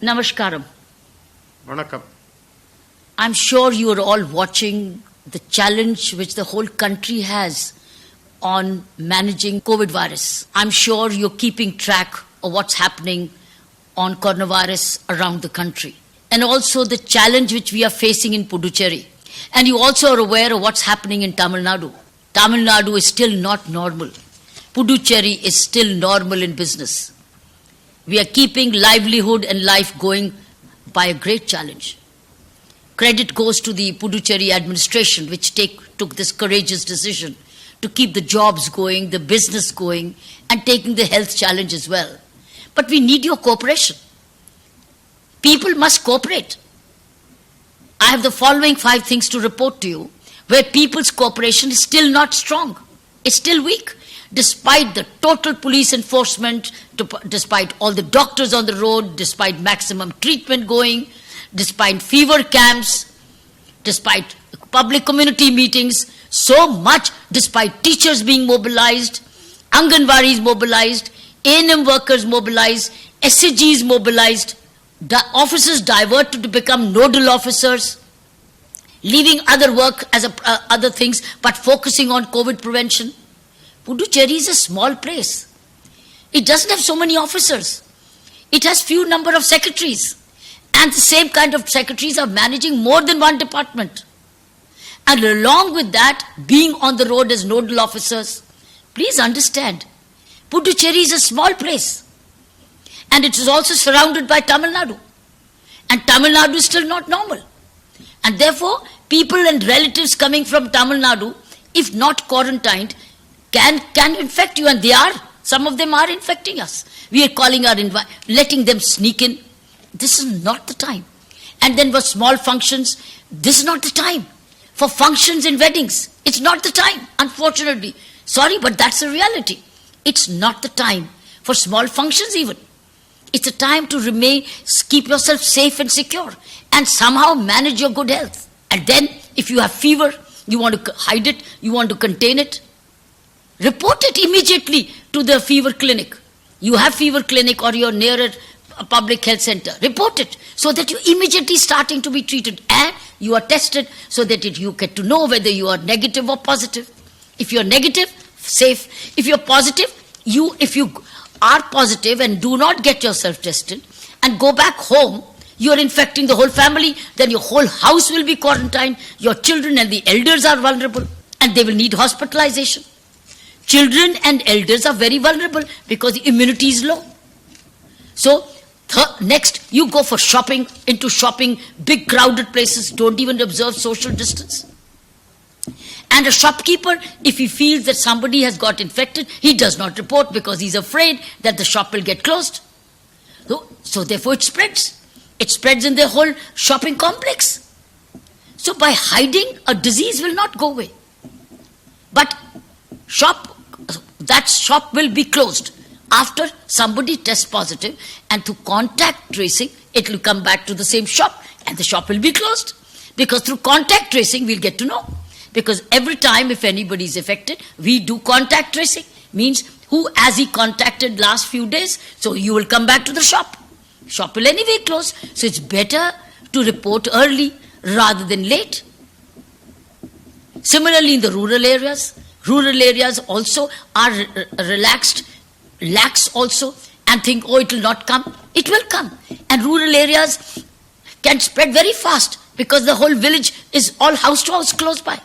Namaskaram. Vanakkam. I'm sure you are all watching the challenge which the whole country has on managing COVID virus. I'm sure you're keeping track of what's happening on coronavirus around the country. And also the challenge which we are facing in Puducherry. And you also are aware of what's happening in Tamil Nadu. Tamil Nadu is still not normal. Puducherry is still normal in business. We are keeping livelihood and life going by a great challenge. Credit goes to the Puducherry administration, which took this courageous decision to keep the jobs going, the business going, and taking the health challenge as well. But we need your cooperation. People must cooperate. I have the following 5 things to report to you, where people's cooperation is still not strong. It's still weak. Despite the total police enforcement, despite all the doctors on the road, despite maximum treatment going, despite fever camps, despite public community meetings, so much, despite teachers being mobilized, Anganwadis mobilized, A&M workers mobilized, SAGs mobilized, officers diverted to become nodal officers, leaving other work as other things, but focusing on COVID prevention. Puducherry is a small place. It doesn't have so many officers. It has few number of secretaries. And the same kind of secretaries are managing more than one department. And along with that, being on the road as nodal officers, please understand, Puducherry is a small place. And it is also surrounded by Tamil Nadu. And Tamil Nadu is still not normal. And therefore, people and relatives coming from Tamil Nadu, if not quarantined, can infect you, and they are. Some of them are infecting us. We are calling letting them sneak in. This is not the time. And then for small functions, this is not the time. For functions and weddings, it's not the time, unfortunately. Sorry, but that's the reality. It's not the time for small functions even. It's a time to keep yourself safe and secure, and somehow manage your good health. And then, if you have fever, you want to hide it, you want to contain it, report it immediately to the fever clinic. You have fever clinic or you're near a public health center. Report it so that you immediately starting to be treated, and you are tested so that you get to know whether you are negative or positive. If you're negative, safe. If you're positive, if you are positive and do not get yourself tested and go back home, you're infecting the whole family, then your whole house will be quarantined, your children and the elders are vulnerable, and they will need hospitalization. Children and elders are very vulnerable because the immunity is low. So, next, you go for shopping, big crowded places, don't even observe social distance. And a shopkeeper, if he feels that somebody has got infected, he does not report because he's afraid that the shop will get closed. So therefore it spreads. It spreads in the whole shopping complex. So by hiding, a disease will not go away. But that shop will be closed after somebody tests positive, and through contact tracing, it will come back to the same shop and the shop will be closed. Because through contact tracing, we'll get to know. Because every time if anybody is affected, we do contact tracing. Means who has he contacted last few days, so you will come back to the shop. Shop will anyway close. So it's better to report early rather than late. Similarly, in the rural areas also are lax also, and think, oh, it will not come. It will come. And rural areas can spread very fast because the whole village is all house to house close by.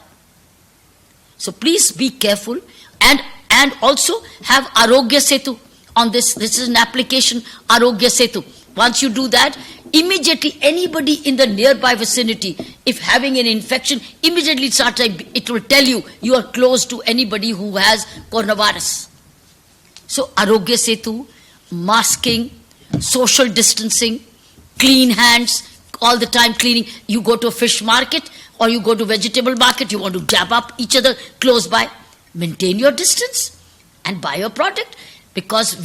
So please be careful, and also have Arogya Setu on this. This is an application, Arogya Setu. Once you do that, immediately anybody in the nearby vicinity, if having an infection, immediately it will tell you are close to anybody who has coronavirus. So Arogya Setu, masking, social distancing, clean hands, all the time cleaning. You go to a fish market or you go to vegetable market, you want to jab up each other close by. Maintain your distance and buy your product. Because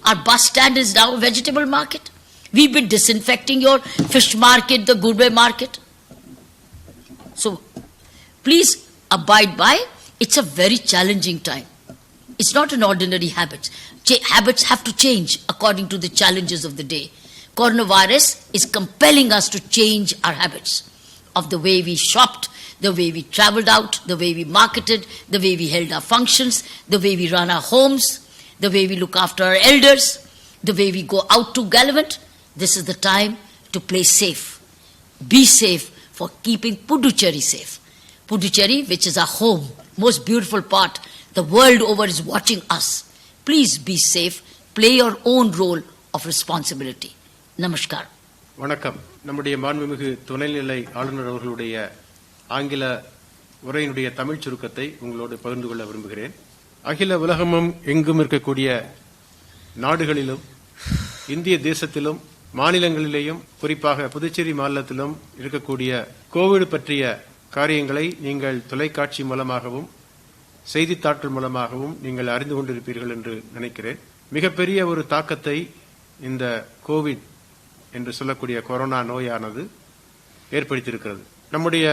our bus stand is now a vegetable market. We've been disinfecting your fish market, the Gurbe market. So please abide by. It's a very challenging time. It's not an ordinary habit. Habits have to change according to the challenges of the day. coronavirus is compelling us to change our habits of the way we shopped, the way we traveled out, the way we marketed, the way we held our functions, the way we run our homes, the way we look after our elders, the way we go out to gallivant. This is the time to play safe. Be safe for keeping Puducherry safe. Puducherry, which is our home, most beautiful part, the world over is watching us. Please be safe. Play your own role of responsibility. Namaskar. வணக்கம். நம்முடைய மாண்புமிகு துணைநிலை ஆளுநர் அவர்களுடைய ஆங்கில உரையினுடைய தமிழ் சுருக்கத்தை உங்களோடு பகிர்ந்து கொள்ள விரும்புகிறேன். அகில உலகமும் எங்கும் இருக்கக்கூடிய நாடுகளிலும் இந்திய தேசத்திலும் மாநிலங்களிலேயும் குறிப்பாக புதுச்சேரி மாநிலத்திலும் இருக்கக்கூடிய கோவிட் பற்றிய காரியங்களை நீங்கள் தொலைக்காட்சி மூலமாகவும் செய்தித்தாட்கள் மூலமாகவும் நீங்கள் அறிந்து கொண்டிருப்பீர்கள் என்று நினைக்கிறேன். மிகப்பெரிய ஒரு தாக்கத்தை இந்த கோவிட் என்று சொல்லக்கூடிய கொரோனா நோயானது ஏற்படுத்தியிருக்கிறது. நம்முடைய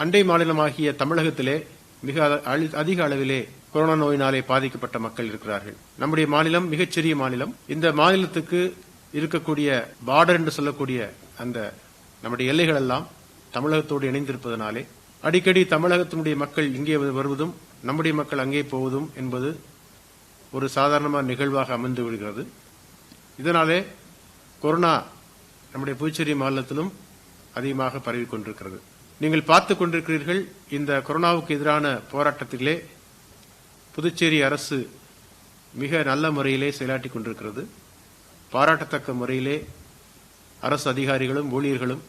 அண்டை மாநிலமாகிய தமிழகத்திலே மிக அதிக அளவிலே கொரோனா நோயினாலே பாதிக்கப்பட்ட மக்கள் இருக்கிறார்கள். நம்முடைய மாநிலம் மிகச்சிறிய மாநிலம். இந்த மாநிலத்துக்கு இருக்கக்கூடிய பார்டர் என்று சொல்லக்கூடிய அந்த நம்முடைய எல்லைகள் எல்லாம் தமிழகத்தோடு இணைந்திருப்பதனாலே அடிக்கடி தமிழகத்தினுடைய மக்கள் இங்கே வருவதும் நம்முடைய மக்கள் அங்கே போவதும் என்பது ஒரு சாதாரணமான நிகழ்வாக அமைந்து விடுகிறது. இதனாலே கொரோனா நம்முடைய புதுச்சேரி மாநிலத்திலும் அதிகமாக பரவிக் கொண்டிருக்கிறது. நீங்கள் பார்த்துக் கொண்டிருக்கிறீர்கள். இந்த கொரோனாவுக்கு எதிரான போராட்டத்திலே புதுச்சேரி அரசு மிக நல்ல முறையிலே செயலாற்றிக் கொண்டிருக்கிறது. பாராட்டத்தக்க முறையிலே அரசு அதிகாரிகளும் ஊழியர்களும்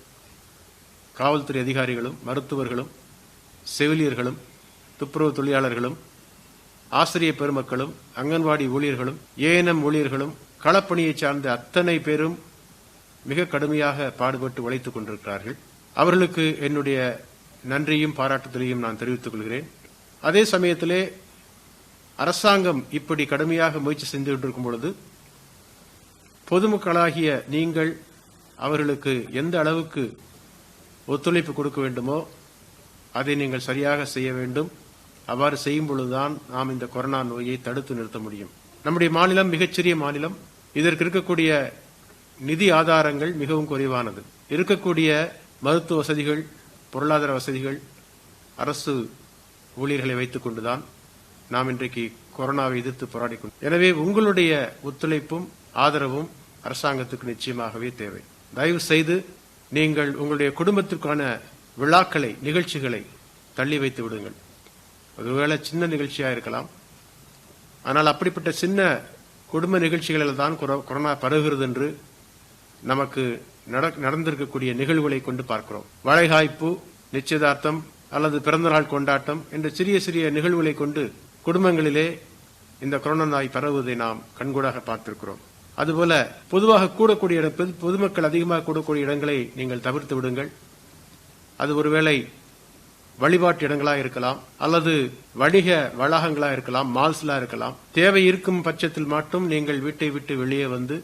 காவல்துறை அதிகாரிகளும் மருத்துவர்களும் செவிலியர்களும் துப்புரவு தொழிலாளர்களும் ஆசிரியர் பெருமக்களும் அங்கன்வாடி ஊழியர்களும் ஏஎன்எம் ஊழியர்களும் களப்பணியை சார்ந்த அத்தனை பேரும் மிக கடுமையாக பாடுபட்டு உழைத்துக் கொண்டிருக்கிறார்கள். அவர்களுக்கு என்னுடைய நன்றியும் பாராட்டுதலையும் நான் தெரிவித்துக் கொள்கிறேன். அதே சமயத்திலே அரசாங்கம் இப்படி கடுமையாக முயற்சி செய்து கொண்டிருக்கும் பொழுது பொதுமக்களாகிய நீங்கள் அவர்களுக்கு எந்த அளவுக்கு ஒத்துழைப்பு கொடுக்க வேண்டுமோ அதை நீங்கள் சரியாக செய்ய வேண்டும். அவ்வாறு செய்யும் பொழுதுதான் நாம் இந்த கொரோனா நோயை தடுத்து நிறுத்த முடியும். நம்முடைய மாநிலம் மிகச்சிறிய மாநிலம். இதற்கு இருக்கக்கூடிய நிதி ஆதாரங்கள் மிகவும் குறைவானது. இருக்கக்கூடிய மருத்துவ வசதிகள், பொருளாதார வசதிகள், அரசு ஊழியர்களை வைத்துக் கொண்டுதான் நாம் இன்றைக்கு கொரோனாவை எதிர்த்து போராடிக்கொண்டோம். எனவே உங்களுடைய ஒத்துழைப்பும் ஆதரவும் அரசாங்கத்துக்கு நிச்சயமாகவே தேவை. தயவு செய்து நீங்கள் உங்களுடைய குடும்பத்திற்கான விழாக்களை, நிகழ்ச்சிகளை தள்ளி வைத்து விடுங்கள். ஒருவேளை சின்ன நிகழ்ச்சியாக இருக்கலாம். ஆனால் அப்படிப்பட்ட சின்ன குடும்ப நிகழ்ச்சிகளில் தான் கொரோனா பரவுகிறது என்று நமக்கு நடந்திருக்கக்கூடிய நிகழ்வுகளை கொண்டு பார்க்கிறோம். வளைகாய்ப்பு, நிச்சயதார்த்தம் அல்லது பிறந்தநாள் கொண்டாட்டம் என்ற சிறிய சிறிய நிகழ்வுகளை கொண்டு குடும்பங்களிலே இந்த கொரோனா நோய் பரவுவதை நாம் கண்கூடாக பார்த்திருக்கிறோம். அதுபோல பொதுவாக கூடக்கூடிய பொதுமக்கள் அதிகமாக கூடக்கூடிய இடங்களை நீங்கள் தவிர்த்து விடுங்கள். அது ஒருவேளை வழிபாட்டு இடங்களா இருக்கலாம், அல்லது வணிக வளாகங்களா இருக்கலாம், மால்ஸ்லா இருக்கலாம். தேவை இருக்கும் பட்சத்தில் மட்டும் நீங்கள் வீட்டை விட்டு வெளியே வந்து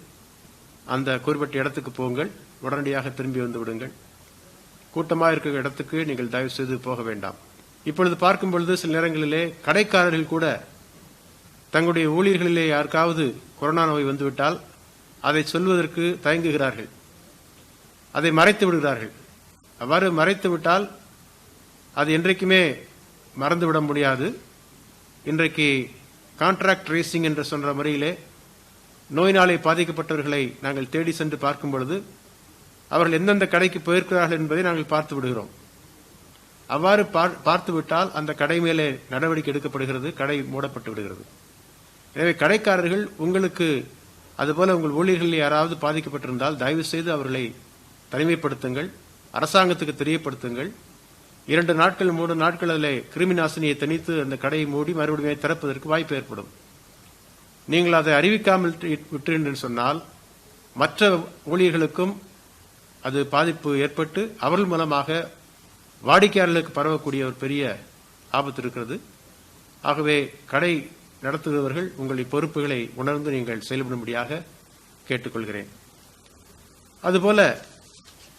அந்த குறிப்பிட்ட இடத்துக்கு போங்கள். உடனடியாக திரும்பி வந்து விடுங்கள். கூட்டமாக இருக்கிற இடத்துக்கு நீங்கள் தயவு செய்து போக வேண்டாம். இப்பொழுது பார்க்கும் பொழுது சில நேரங்களிலே கடைக்காரர்கள் கூட தங்களுடைய ஊழியர்களிலே யாருக்காவது கொரோனா நோய் வந்துவிட்டால் அதை சொல்வதற்கு தயங்குகிறார்கள். அதை மறைத்து விடுகிறார்கள். அவ்வாறு மறைத்து விட்டால் அது என்றைக்குமே மறந்துவிட முடியாது. இன்றைக்கு கான்ட்ராக்ட் ட்ரேசிங் என்று சொன்ன முறையிலே நோயினாலே பாதிக்கப்பட்டவர்களை நாங்கள் தேடி சென்று பார்க்கும் பொழுது அவர்கள் எந்தெந்த கடைக்கு போயிருக்கிறார்கள் என்பதை நாங்கள் பார்த்து விடுகிறோம். அவ்வாறு பார்த்துவிட்டால் அந்த கடை மேலே நடவடிக்கை எடுக்கப்படுகிறது, கடை மூடப்பட்டு விடுகிறது. எனவே கடைக்காரர்கள் உங்களுக்கு அதுபோல உங்கள் ஊழியர்களில் யாராவது பாதிக்கப்பட்டிருந்தால் தயவு செய்து அவர்களை தனிமைப்படுத்துங்கள், அரசாங்கத்துக்கு தெரியப்படுத்துங்கள். 2 நாட்கள் 3 நாட்கள் அதில் கிருமி நாசினியை தணித்து அந்த கடையை மூடி மறுபடியும் திறப்பதற்கு வாய்ப்பு ஏற்படும். நீங்கள் அதை அறிவிக்காமல் விட்டு சொன்னால் மற்ற ஊழியர்களுக்கும் அது பாதிப்பு ஏற்பட்டு அவர்கள் மூலமாக வாடிக்கையாளர்களுக்கு பரவக்கூடிய ஒரு பெரிய ஆபத்து இருக்கிறது. ஆகவே கடை நடத்துகிறவர்கள் உங்களுடைய பொறுப்புகளை உணர்ந்து நீங்கள் செயல்படும்படியாக கேட்டுக்கொள்கிறேன். அதுபோல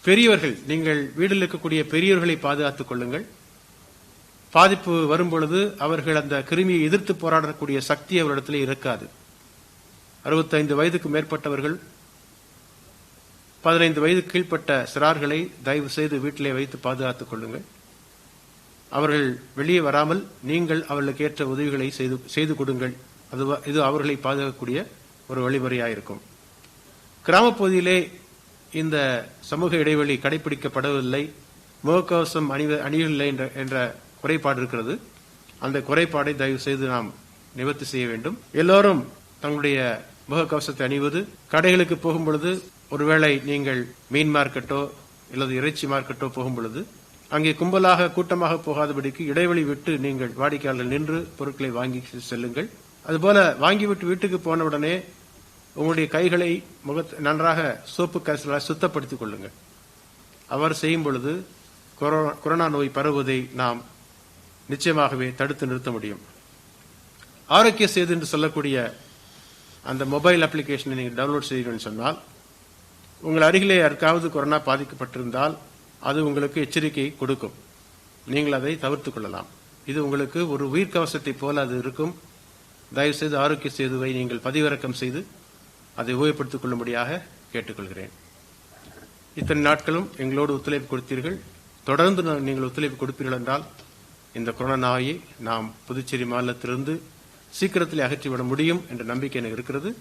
பெரியவர்கள், நீங்கள் வீட்டில் இருக்கக்கூடிய பெரியவர்களை பாதுகாத்துக் கொள்ளுங்கள். பாதிப்பு வரும்பொழுது அவர்கள் அந்த கிருமியை எதிர்த்து போராடக்கூடிய சக்தி அவரிடத்திலே இருக்காது. 65 வயதுக்கு மேற்பட்டவர்கள் 15 வயது கீழ்ப்பட்ட சிறார்களை தயவு செய்து வீட்டிலே வைத்து பாதுகாத்துக் கொள்ளுங்கள். அவர்கள் வெளியே வராமல் நீங்கள் அவர்களுக்கு ஏற்ற உதவிகளை செய்து கொடுங்கள். இது அவர்களை பாதுகாக்கக்கூடிய ஒரு வழிமுறையாயிருக்கும். கிராமப்பகுதியிலே இந்த சமூக இடைவெளி கடைபிடிக்கப்படவில்லை, முகக்கவசம் அணியவில்லை என்ற குறைபாடு இருக்கிறது. அந்த குறைபாடை தயவு செய்து நாம் நிவர்த்தி செய்ய வேண்டும். எல்லோரும் தங்களுடைய முகக்கவசத்தை அணிவது, கடைகளுக்கு போகும் பொழுது, ஒருவேளை நீங்கள் மீன் மார்க்கெட்டோ அல்லது இறைச்சி மார்க்கெட்டோ போகும் பொழுது அங்கே கும்பலாக கூட்டமாக போகாதபடிக்கு இடைவெளி விட்டு நீங்கள் வாடிக்கையாளர்கள் நின்று பொருட்களை வாங்கி செல்லுங்கள். அதுபோல வாங்கிவிட்டு வீட்டுக்கு போனவுடனே உங்களுடைய கைகளை நன்றாக சோப்பு கரைசலால் சுத்தப்படுத்திக் கொள்ளுங்கள். அவர் செய்யும் பொழுது கொரோனா நோய் பரவுவதை நாம் நிச்சயமாகவே தடுத்து நிறுத்த முடியும். ஆரோக்கிய சேது என்று சொல்லக்கூடிய அந்த மொபைல் அப்ளிகேஷனை நீங்கள் டவுன்லோட் செய்வீர்கள் சொன்னால், உங்கள் அருகிலே யாருக்காவது கொரோனா பாதிக்கப்பட்டிருந்தால் அது உங்களுக்கு எச்சரிக்கை கொடுக்கும். நீங்கள் அதை தவிர்த்துக் கொள்ளலாம். இது உங்களுக்கு ஒரு உயிர்கவசத்தை போல அது இருக்கும். தயவு செய்து ஆரோக்கிய சேதுவை நீங்கள் பதிவிறக்கம் செய்து அதை உபயோகப்படுத்திக் கொள்ளும்படியாக கேட்டுக்கொள்கிறேன். இத்தனை நாட்களும் எங்களோடு ஒத்துழைப்பு கொடுத்தீர்கள். தொடர்ந்து நீங்கள் ஒத்துழைப்பு கொடுப்பீர்கள் என்றால் இந்த கொரோனா நோயை நாம் புதுச்சேரி மாநிலத்திலிருந்து சீக்கிரத்தில் அகற்றிவிட முடியும் என்ற நம்பிக்கை எனக்கு இருக்கிறது.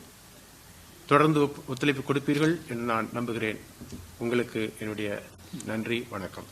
தொடர்ந்து ஒத்துழைப்பு கொடுப்பீர்கள் என்று நான் நம்புகிறேன். உங்களுக்கு என்னுடைய நன்றி, வணக்கம்.